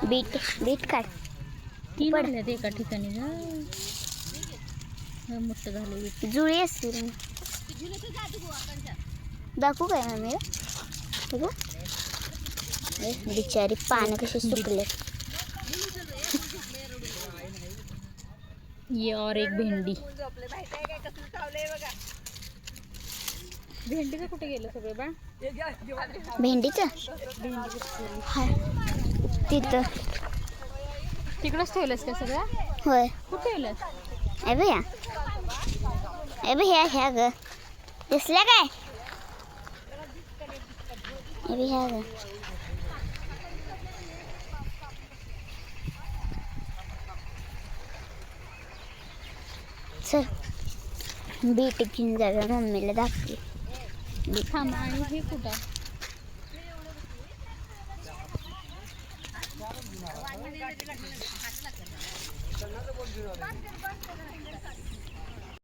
Bit bit काढ. तीन पडल्यात एका ठिकाणी मोठं झालं बीट. जुळी असतील. दाखवू काय मम्मी बघू. बिचारी पानं कशी सुकले. ये और एक भेंडी. भेंडीचं कुठे गेलं सगळं बा? भेंडीचं हाय तिथं. तिकडंच ठेवलंस का सगळं? होय. कुठे ठेवलंस? ए भैया ए भैया ह्या ग दिसल्या काय? ए भैया ग चल बीट घेऊन जाऊया. मम्मीला दाखवी. थांब. आणि हे कुठं?